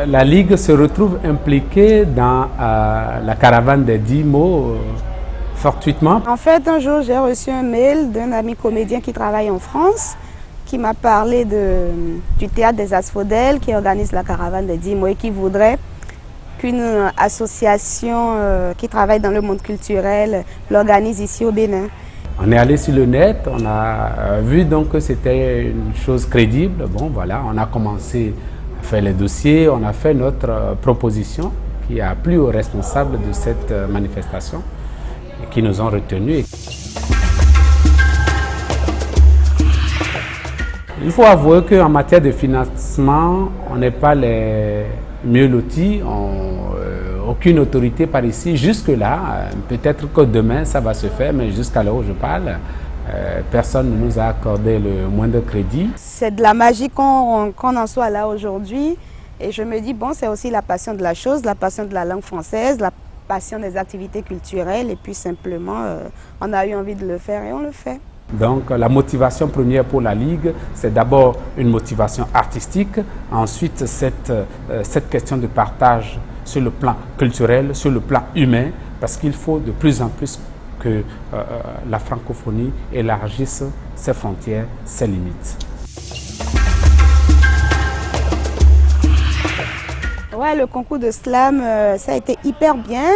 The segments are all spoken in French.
La Ligue se retrouve impliquée dans la caravane des 10 mots fortuitement. En fait, un jour, j'ai reçu un mail d'un ami comédien qui travaille en France, qui m'a parlé du théâtre des Asphodèles, qui organise la caravane des 10 mots et qui voudrait qu'une association qui travaille dans le monde culturel l'organise ici au Bénin. On est allé sur le net, on a vu donc que c'était une chose crédible. Bon voilà, on a commencé à faire les dossiers, on a fait notre proposition qui a plu aux responsables de cette manifestation et qui nous ont retenus. Il faut avouer qu'en matière de financement, on n'est pas les mieux lotis. Aucune autorité par ici, jusque-là, peut-être que demain ça va se faire, mais jusqu'à l'heure où je parle, personne ne nous a accordé le moindre crédit. C'est de la magie qu'on en soit là aujourd'hui. Et je me dis, bon, c'est aussi la passion de la chose, la passion de la langue française, la passion des activités culturelles. Et puis simplement, on a eu envie de le faire et on le fait. Donc la motivation première pour la Ligue, c'est d'abord une motivation artistique. Ensuite, cette question de partage sur le plan culturel, sur le plan humain, parce qu'il faut de plus en plus que la francophonie élargisse ses frontières, ses limites. Ouais, le concours de slam, ça a été hyper bien.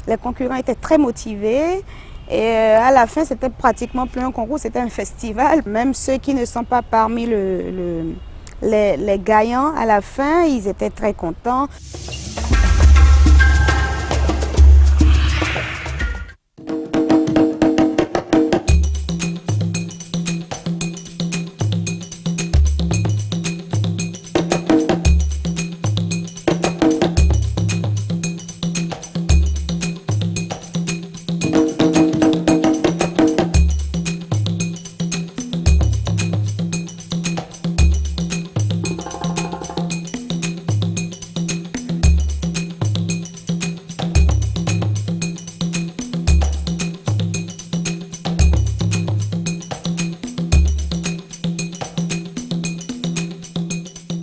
Les concurrents étaient très motivés. Et à la fin, c'était pratiquement plus un concours, c'était un festival. Même ceux qui ne sont pas parmi les gagnants, à la fin, ils étaient très contents.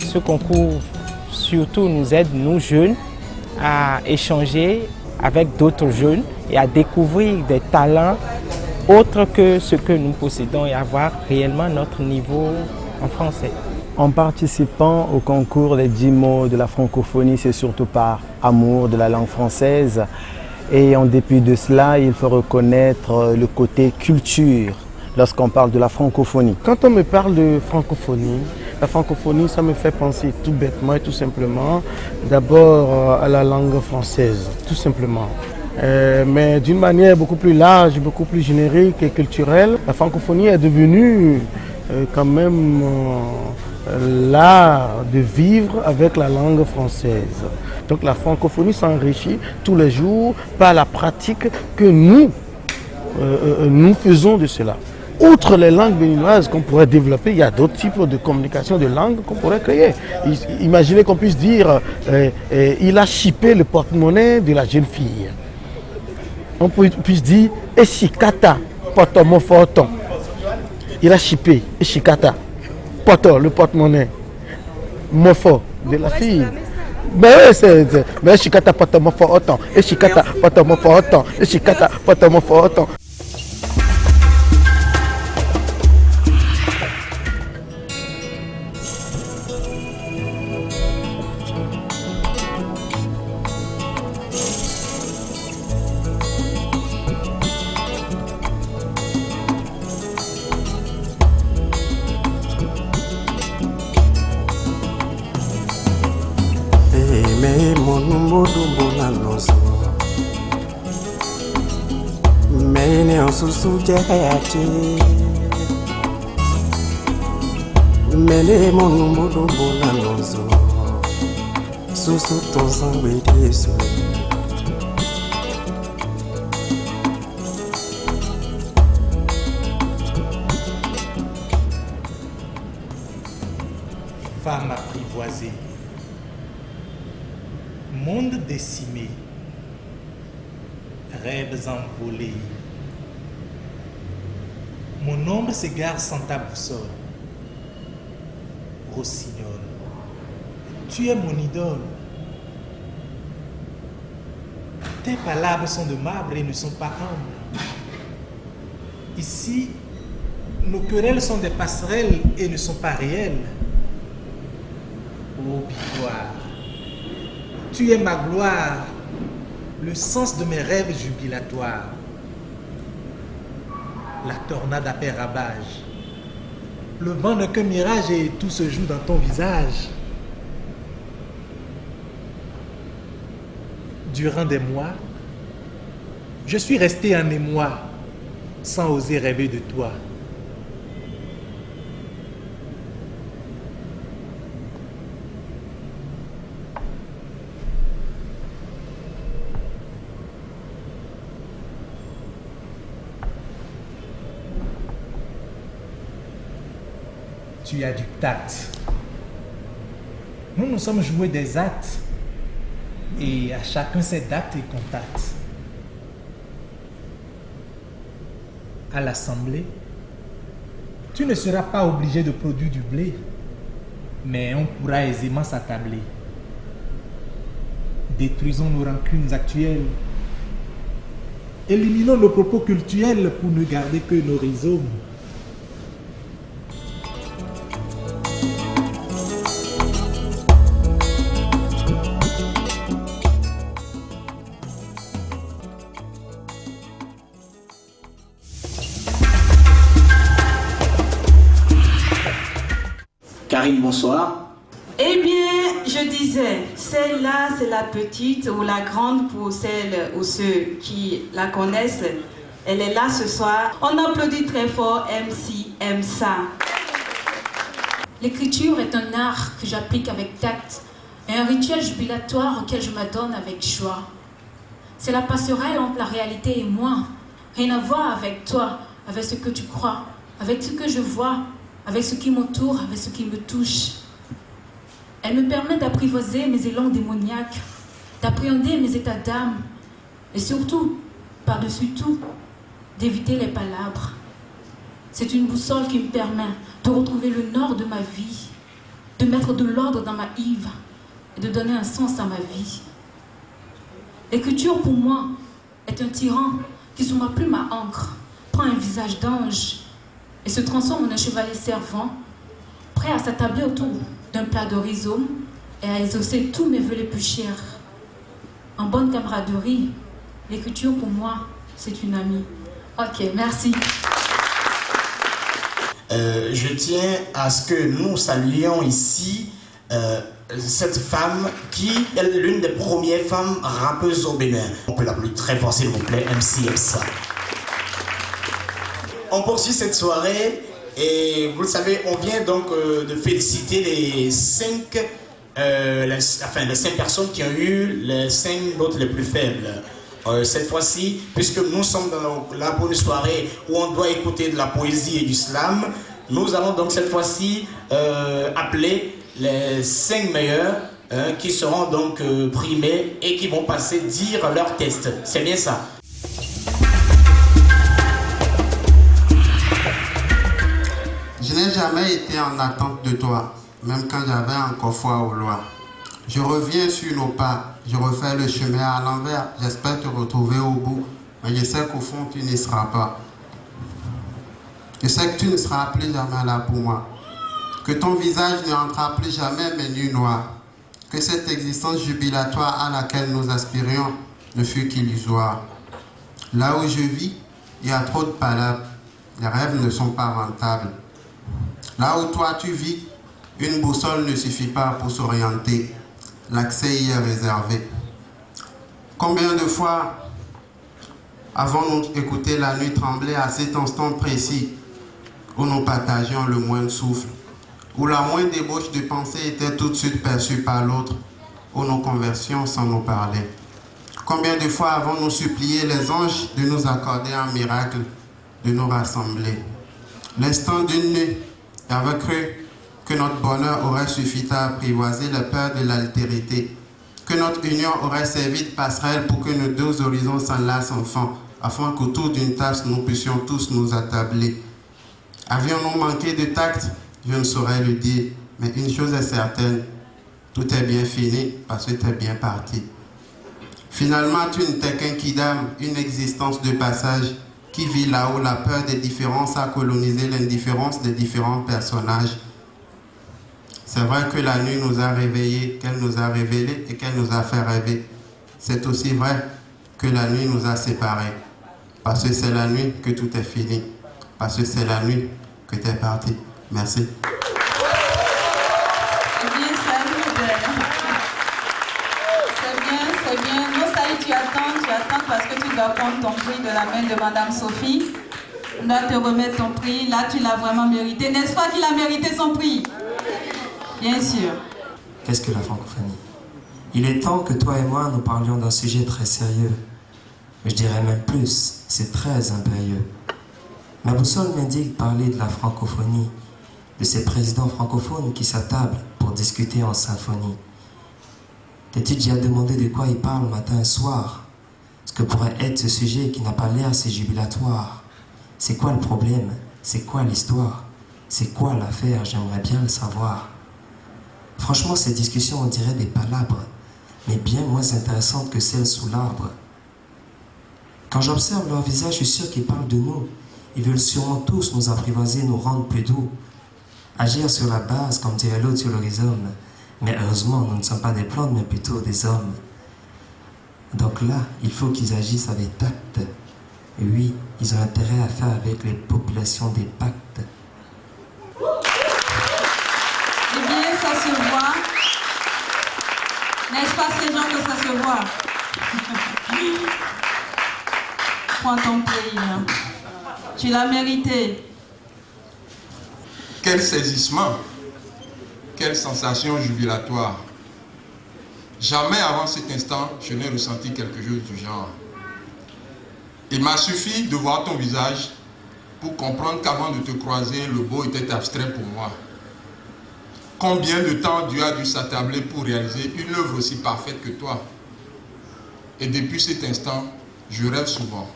Ce concours surtout nous aide, nous jeunes, à échanger avec d'autres jeunes et à découvrir des talents autres que ce que nous possédons et avoir réellement notre niveau en français. En participant au concours des 10 mots de la francophonie, c'est surtout par amour de la langue française. Et en dépit de cela, il faut reconnaître le côté culture lorsqu'on parle de la francophonie. Quand on me parle de francophonie, la francophonie, ça me fait penser tout bêtement et tout simplement d'abord à la langue française, tout simplement. Mais d'une manière beaucoup plus large, beaucoup plus générique et culturelle, la francophonie est devenue quand même l'art de vivre avec la langue française. Donc la francophonie s'enrichit tous les jours par la pratique que nous faisons de cela. Outre les langues béninoises qu'on pourrait développer, il y a d'autres types de communication de langues qu'on pourrait créer. Imaginez qu'on puisse dire il a chippé le porte-monnaie de la jeune fille. On puisse dire Eshikata, potomofoton. Il a chippé Eshikata, poto, le porte-monnaie, mofo de la fille. Mais c'est Eshikata, potomofoton, Eshikata, potomofoton, Eshikata, potomofoton. Susu jayati mele monumudu bonanozo susu tozangwe desu Femme apprivoisée, monde décimé, rêves envolés. Mon ombre s'égare sans ta boussole. Rossignol, tu es mon idole. Tes palabres sont de marbre et ne sont pas humbles. Ici, nos querelles sont des passerelles et ne sont pas réelles. Ô victoire, tu es ma gloire, le sens de mes rêves jubilatoires. La tornade a fait ravage. Le vent n'est qu'un mirage et tout se joue dans ton visage. Durant des mois, je suis resté en émoi, sans oser rêver de toi. Tu as du tact. Nous nous sommes joués des actes et à chacun ses dates et contacts. À l'assemblée, tu ne seras pas obligé de produire du blé, mais on pourra aisément s'attabler. Détruisons nos rancunes actuelles. Éliminons nos propos cultuels pour ne garder que nos rhizomes. Karine, bonsoir. Eh bien, je disais, celle-là, c'est la petite ou la grande pour celles ou ceux qui la connaissent. Elle est là ce soir. On applaudit très fort MC Emsa. L'écriture est un art que j'applique avec tact et un rituel jubilatoire auquel je m'adonne avec joie. C'est la passerelle entre la réalité et moi. Rien à voir avec toi, avec ce que tu crois, avec ce que je vois, avec ce qui m'entoure, avec ce qui me touche. Elle me permet d'apprivoiser mes élans démoniaques, d'appréhender mes états d'âme et surtout, par-dessus tout, d'éviter les palabres. C'est une boussole qui me permet de retrouver le nord de ma vie, de mettre de l'ordre dans ma Yves et de donner un sens à ma vie. L'écriture pour moi est un tyran qui sous ma plume à encre prend un visage d'ange et se transforme en un chevalier servant, prêt à s'attabler autour d'un plat de rhizome et à exaucer tous mes vœux les plus chers. En bonne camaraderie, l'écriture pour moi, c'est une amie. Ok, merci. Je tiens à ce que nous saluions ici cette femme qui est l'une des premières femmes rappeuses au Bénin. On peut l'appeler très fort s'il vous plaît, MC Emsa. On poursuit cette soirée et vous le savez, on vient donc de féliciter les 5 personnes qui ont eu les 5 notes les plus faibles. Cette fois-ci, puisque nous sommes dans la bonne soirée où on doit écouter de la poésie et du slam, nous allons donc cette fois-ci appeler les 5 meilleurs qui seront donc primés et qui vont passer dire leur test. C'est bien ça? Je n'ai jamais été en attente de toi, même quand j'avais encore foi aux lois. Je reviens sur nos pas, je refais le chemin à l'envers, j'espère te retrouver au bout, mais je sais qu'au fond tu n'y seras pas. Je sais que tu ne seras plus jamais là pour moi, que ton visage ne rentrera plus jamais mes nuits noires, que cette existence jubilatoire à laquelle nous aspirions ne fut qu'illusoire. Là où je vis, il y a trop de palabres, les rêves ne sont pas rentables. Là où toi tu vis, une boussole ne suffit pas pour s'orienter. L'accès y est réservé. Combien de fois avons-nous écouté la nuit trembler à cet instant précis où nous partagions le moindre souffle, où la moindre débauche de pensée était tout de suite perçue par l'autre, où nous conversions sans nous parler. Combien de fois avons-nous supplié les anges de nous accorder un miracle, de nous rassembler. L'instant d'une nuit, j'avais cru que notre bonheur aurait suffi à apprivoiser la peur de l'altérité, que notre union aurait servi de passerelle pour que nos deux horizons s'enlacent enfin, afin qu'autour d'une table nous puissions tous nous attabler. Avions-nous manqué de tact? Je ne saurais le dire, mais une chose est certaine, tout est bien fini parce que tu es bien parti. Finalement, tu n'étais qu'un kidam, une existence de passage qui vit là où la peur des différences a colonisé l'indifférence des différents personnages. C'est vrai que la nuit nous a réveillés, qu'elle nous a révélés et qu'elle nous a fait rêver. C'est aussi vrai que la nuit nous a séparés. Parce que c'est la nuit que tout est fini. Parce que c'est la nuit que tu es parti. Merci. C'est bien. Non, ça y est, tu attends parce que tu dois prendre ton prix de la main de Madame Sophie. On doit te remettre ton prix. Là, tu l'as vraiment mérité. N'est-ce pas qu'il a mérité son prix? Bien sûr. Qu'est-ce que la francophonie? Il est temps que toi et moi nous parlions d'un sujet très sérieux. Je dirais même plus, c'est très impérieux. Ma boussole m'indique parler de la francophonie, de ces présidents francophones qui s'attablent pour discuter en symphonie. T'es-tu déjà demandé de quoi ils parlent matin et soir? Ce que pourrait être ce sujet qui n'a pas l'air si jubilatoire? C'est quoi le problème? C'est quoi l'histoire? C'est quoi l'affaire? J'aimerais bien le savoir. Franchement, ces discussions, on dirait des palabres, mais bien moins intéressantes que celles sous l'arbre. Quand j'observe leur visage, je suis sûr qu'ils parlent de nous. Ils veulent sûrement tous nous apprivoiser, nous rendre plus doux. Agir sur la base, comme dirait l'autre sur le rhizome. Mais heureusement, nous ne sommes pas des plantes, mais plutôt des hommes. Donc là, il faut qu'ils agissent avec tact. Et oui, ils ont intérêt à faire avec les populations des pactes. Eh bien, ça se voit. N'est-ce pas ces gens que ça se voit? Prends ton prix. Tu l'as mérité. Quel saisissement! Quelle sensation jubilatoire! Jamais avant cet instant, je n'ai ressenti quelque chose du genre. Il m'a suffi de voir ton visage pour comprendre qu'avant de te croiser, le beau était abstrait pour moi. Combien de temps Dieu a dû s'attabler pour réaliser une œuvre aussi parfaite que toi? Et depuis cet instant, je rêve souvent.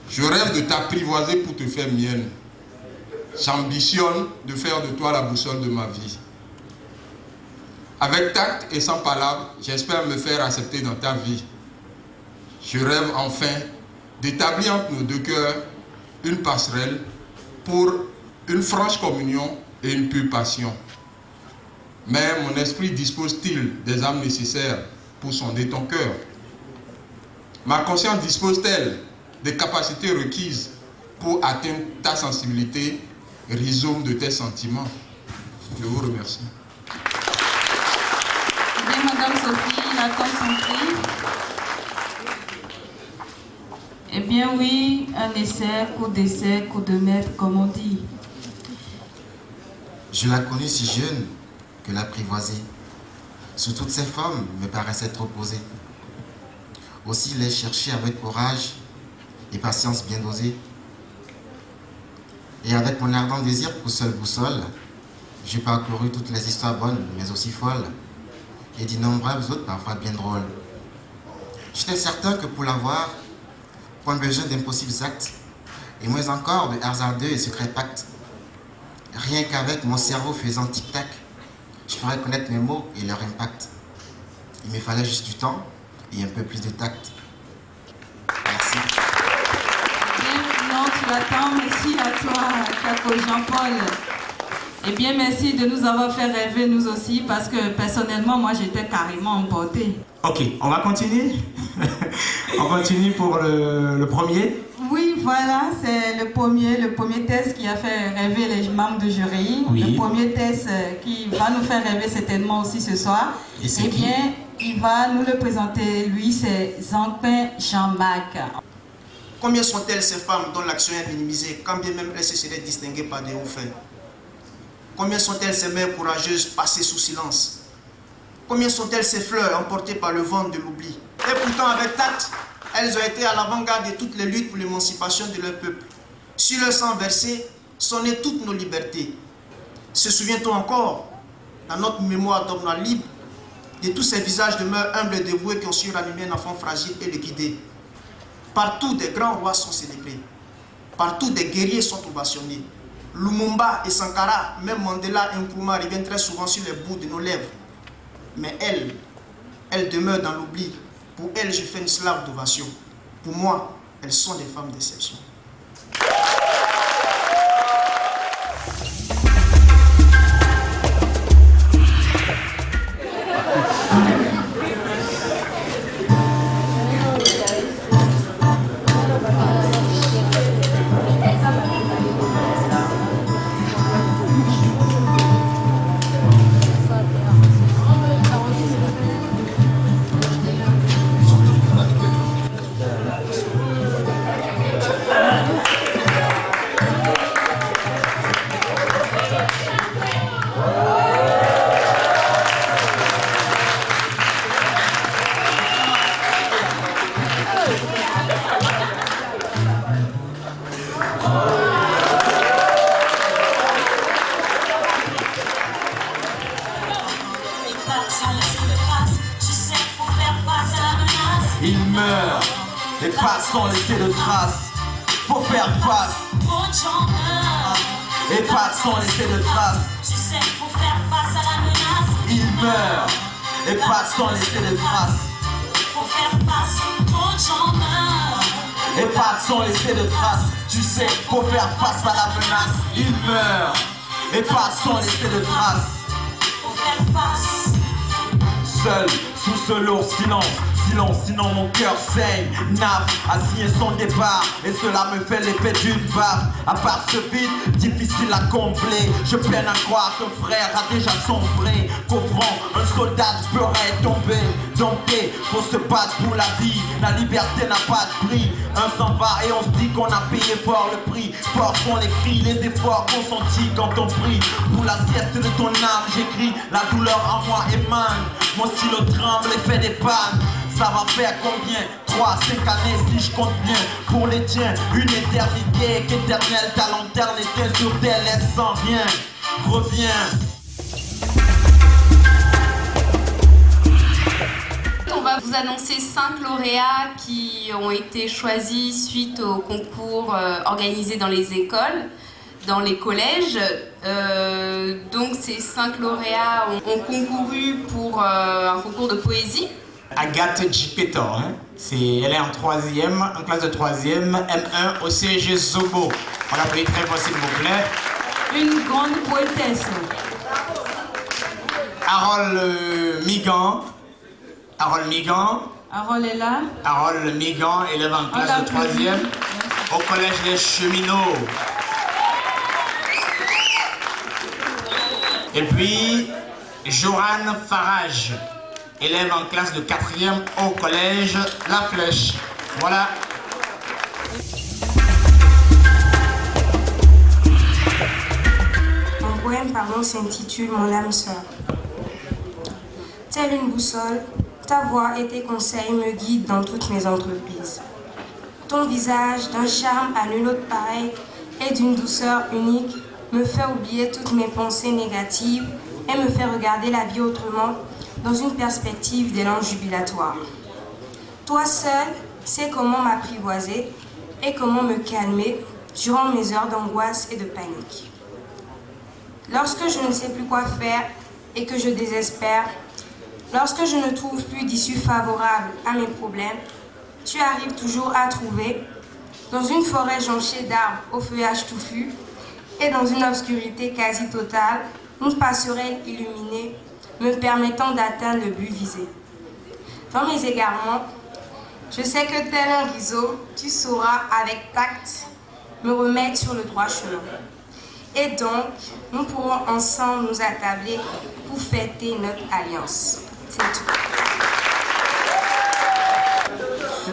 Je rêve de t'apprivoiser pour te faire mienne. J'ambitionne de faire de toi la boussole de ma vie. Avec tact et sans palabres, j'espère me faire accepter dans ta vie. Je rêve enfin d'établir entre nos deux cœurs une passerelle pour une franche communion et une pure passion. Mais mon esprit dispose-t-il des âmes nécessaires pour sonder ton cœur? Ma conscience dispose-t-elle des capacités requises pour atteindre ta sensibilité, rhizome de tes sentiments? Je vous remercie. Bien, Madame Sophie, il attend son prix. Eh bien oui, un essai, coup d'essai, coup de maître, comme on dit. Je l'ai connue si jeune que l'apprivoiser, sous toutes ses formes, me paraissait trop posée. Aussi l'ai cherché avec courage et patience bien dosée. Et avec mon ardent désir pour seule boussole, j'ai parcouru toutes les histoires bonnes, mais aussi folles, et d'innombrables autres parfois bien drôles. J'étais certain que pour l'avoir, point besoin d'impossibles actes, et moins encore de hasardeux et secrets pactes. Rien qu'avec mon cerveau faisant tic-tac, je ferais connaître mes mots et leur impact. Il me fallait juste du temps et un peu plus de tact. Merci. Non, tu l'attends. Merci à toi, Kako Jean-Paul. Eh bien, merci de nous avoir fait rêver, nous aussi, parce que personnellement, moi, j'étais carrément emportée. Ok, on va continuer. On continue pour le premier. Oui, voilà, c'est le premier test qui a fait rêver les membres de jury. Oui. Le premier test qui va nous faire rêver certainement aussi ce soir. Et c'est qui? Bien, il va nous le présenter, lui, c'est Zampin Jean-Marc. Combien sont-elles ces femmes dont l'action est minimisée, quand bien même elles se seraient distinguées par des hauts faits? Combien sont-elles ces mères courageuses passées sous silence? Combien sont-elles ces fleurs emportées par le vent de l'oubli? Et pourtant, avec tact, elles ont été à l'avant-garde de toutes les luttes pour l'émancipation de leur peuple. Sur leur sang versé, sont nées toutes nos libertés. Se souvient-on encore, dans notre mémoire d'homme libre, de tous ces visages de mœurs humbles et dévoués qui ont su ranimer un enfant fragile et le guider? Partout, des grands rois sont célébrés. Partout, des guerriers sont ovationnés. Lumumba et Sankara, même Mandela et Nkrumah reviennent très souvent sur les bouts de nos lèvres. Mais elles demeurent dans l'oubli. Pour elles, je fais une slave d'ovation. Pour moi, elles sont des femmes d'exception. Il meurt, les pas sans laisser de traces. Faut faire face. Les pas sans laisser de traces. Tu sais, faut faire face à la menace. Il meurt, les pas sans laisser de traces. Faut faire face, trop de gens meurent. Les pas sans laisser de traces. Tu sais, faut faire face à la menace. Il meurt, les pas sans laisser de traces. Faut faire face. Seul, sous ce lourd silence. Sinon mon cœur saigne. Naf a signé son départ et cela me fait l'effet d'une baffe. À part ce vide, difficile à combler. Je peine à croire qu'un frère a déjà sombré. Qu'au front, un soldat pleurait tombé. Dompté, faut se battre pour la vie. La liberté n'a pas de prix. Un s'en va et on se dit qu'on a payé fort le prix. Forts sont les cris, les efforts consentis quand on prie. Pour la sieste de ton âme, j'écris. La douleur en moi émane. Mon stylo tremble et fait des pannes. Ça va faire combien? 3, 5 années si je compte bien. Pour les tiens, une éternité. Qu'éternel ta lanterne était sur terre, laisse sans rien. Reviens. On va vous annoncer 5 lauréats qui ont été choisis suite au concours organisé dans les écoles, dans les collèges. Donc ces 5 lauréats ont concouru pour un concours de poésie. Agathe Djipeto, elle est en 3e, en classe de 3e, M1 au CG Zobo. On l'applaudit très fort s'il vous plaît. Une grande poétesse. Harold Migan. Harold est là. Harold Migan, élève en classe de 3e au collège Les Cheminots. Et puis, Joran Farage, élève en classe de 4e au collège La Flèche. Voilà. Mon poème s'intitule Mon âme sœur. Telle une boussole, ta voix et tes conseils me guident dans toutes mes entreprises. Ton visage, d'un charme à nul autre pareil et d'une douceur unique, me fait oublier toutes mes pensées négatives et me fait regarder la vie autrement, dans une perspective d'élan jubilatoire. Toi seul sais comment m'apprivoiser et comment me calmer durant mes heures d'angoisse et de panique. Lorsque je ne sais plus quoi faire et que je désespère, lorsque je ne trouve plus d'issue favorable à mes problèmes, tu arrives toujours à trouver, dans une forêt jonchée d'arbres au feuillage touffu et dans une obscurité quasi totale, une passerelle illuminée me permettant d'atteindre le but visé. Dans mes égarements, je sais que tel un riseau, tu sauras avec tact me remettre sur le droit chemin. Et donc, nous pourrons ensemble nous attabler pour fêter notre alliance. C'est tout.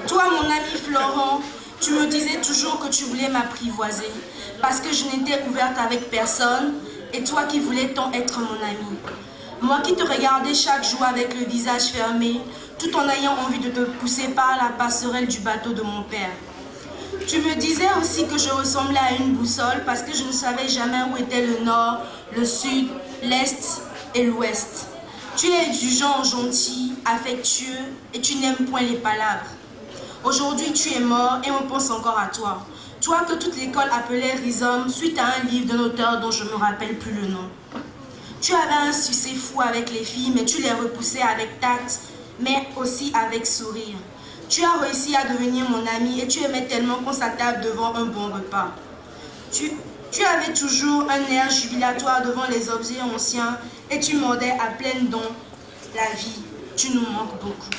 Toi, mon ami Florent, tu me disais toujours que tu voulais m'apprivoiser parce que je n'étais ouverte avec personne et toi qui voulais tant être mon ami. Moi qui te regardais chaque jour avec le visage fermé, tout en ayant envie de te pousser par la passerelle du bateau de mon père. Tu me disais aussi que je ressemblais à une boussole parce que je ne savais jamais où était le nord, le sud, l'est et l'ouest. Tu es du genre gentil, affectueux et tu n'aimes point les palabres. Aujourd'hui tu es mort et on pense encore à toi. Toi que toute l'école appelait rhizome suite à un livre d'un auteur dont je ne me rappelle plus le nom. Tu avais un succès fou avec les filles, mais tu les repoussais avec tact, mais aussi avec sourire. Tu as réussi à devenir mon ami et tu aimais tellement qu'on s'attable devant un bon repas. Tu avais toujours un air jubilatoire devant les objets anciens et tu mordais à pleines dents la vie. Tu nous manques beaucoup.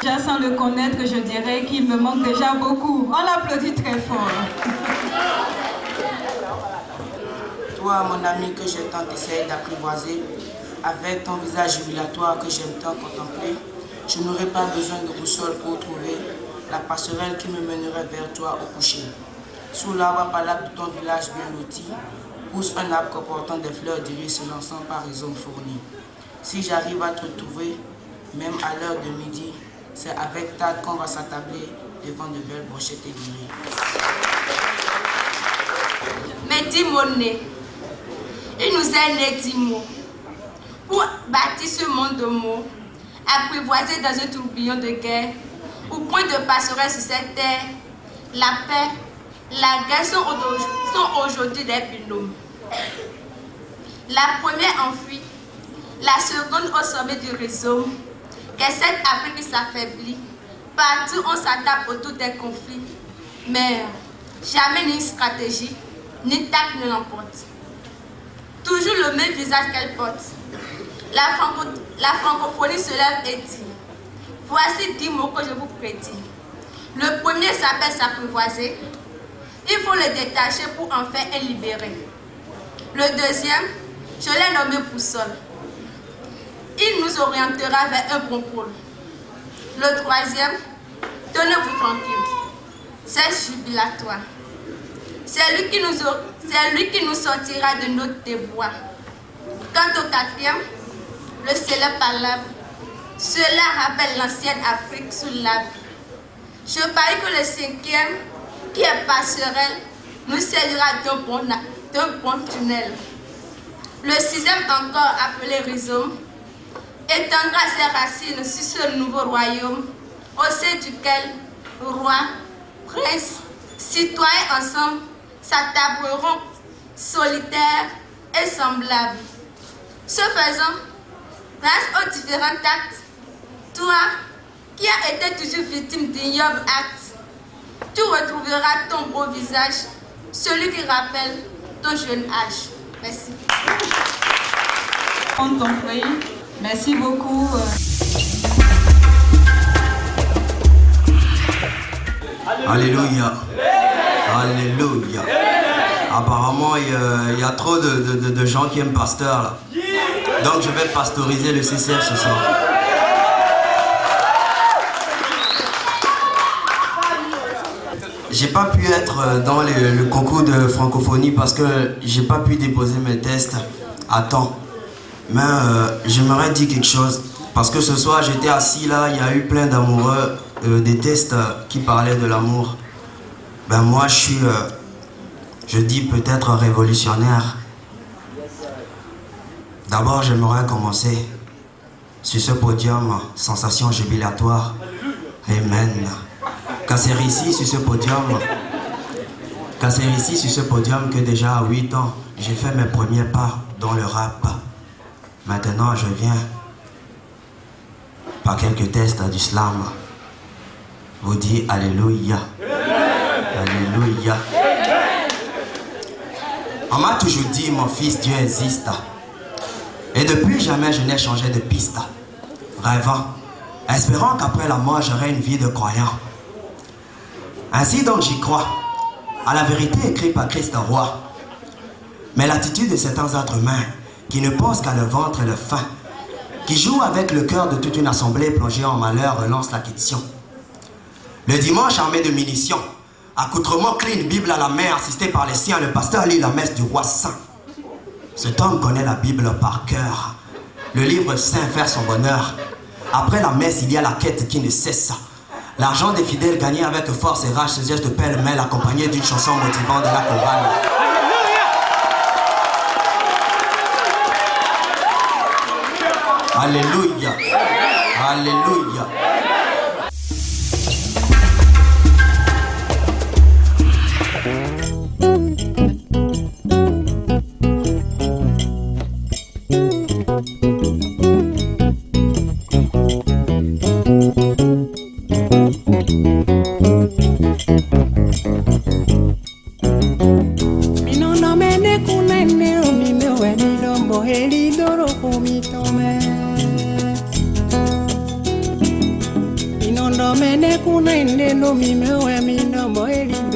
Déjà sans le connaître, je dirais qu'il me manque déjà beaucoup. On l'applaudit très fort. Toi, mon ami que j'ai tant essayé d'apprivoiser, avec ton visage jubilatoire que j'aime tant contempler, je n'aurais pas besoin de boussole pour trouver la passerelle qui me mènerait vers toi au coucher. Sous l'arbre palabre de ton village bien loti, pousse un arbre comportant des fleurs d'iris se lançant par rhizome fourni. Si j'arrive à te retrouver, même à l'heure de midi, c'est avec tact qu'on va s'attabler devant de belles brochettes aiguillées. Mais dis-moi, il nous est né 10 mots. Pour bâtir ce monde de mots, apprivoisé dans un tourbillon de guerre, au point de passerelle sur cette terre, la paix, la guerre sont aujourd'hui des binômes. La première enfuie, la seconde au sommet du rhizome, et cette Afrique qui s'affaiblit. Partout on s'attaque autour des conflits, mais jamais ni stratégie, ni tact ne l'emporte. Toujours le même visage qu'elle porte. La francophonie se lève et dit, voici 10 mots que je vous prédis. Le premier s'appelle s'apprivoiser. Il faut le détacher pour en faire un libéré. Le deuxième, je l'ai nommé boussole. Il nous orientera vers un bon pôle. Le troisième, tenez-vous tranquille. C'est jubilatoire. C'est lui qui nous sortira de notre débois. Quant au quatrième, le célèbre palabre, cela rappelle l'ancienne Afrique sous l'arbre. Je parie que le cinquième, qui est passerelle, nous servira d'un bon tunnel. Le sixième encore, appelé rhizome, étendra ses racines sur ce nouveau royaume, au sein duquel rois, princes, citoyens ensemble s'attableront solitaires et semblables. Ce faisant, grâce aux différents actes, toi qui as été toujours victime d'ignobles actes, tu retrouveras ton beau visage, celui qui rappelle ton jeune âge. Merci. On t'en prie. Merci beaucoup. Alléluia. Alléluia. Apparemment, il y a trop de gens qui aiment pasteur là. Donc je vais pastoriser le CCF ce soir. J'ai pas pu être dans le concours de francophonie parce que j'ai pas pu déposer mes tests à temps. Mais j'aimerais dire quelque chose. Parce que ce soir j'étais assis là, il y a eu plein d'amoureux, des tests qui parlaient de l'amour. Ben moi je dis peut-être révolutionnaire. D'abord j'aimerais commencer sur ce podium, sensation jubilatoire. Amen. Car c'est ici sur ce podium que déjà à 8 ans, j'ai fait mes premiers pas dans le rap. Maintenant je viens par quelques tests du slam vous dire Alléluia. Alléluia. On m'a toujours dit mon fils Dieu existe. Et depuis jamais je n'ai changé de piste. Rêvant, espérant qu'après la mort j'aurai une vie de croyant. Ainsi donc j'y crois, à la vérité écrite par Christ roi. Mais l'attitude de certains êtres humains qui ne pensent qu'à le ventre et le faim, qui jouent avec le cœur de toute une assemblée plongée en malheur, relance la question. Le dimanche armé de munitions, accoutrement clean, Bible à la main, assisté par les siens, le pasteur lit la messe du roi saint. Cet homme connaît la Bible par cœur. Le livre saint fait son bonheur. Après la messe, il y a la quête qui ne cesse. L'argent des fidèles gagné avec force et rage, ce geste pêle-mêle accompagné d'une chanson motivante de la chorale. Alléluia. Alléluia. elidoro kumitome inondomene kuna indendo mimewe minomo elidoro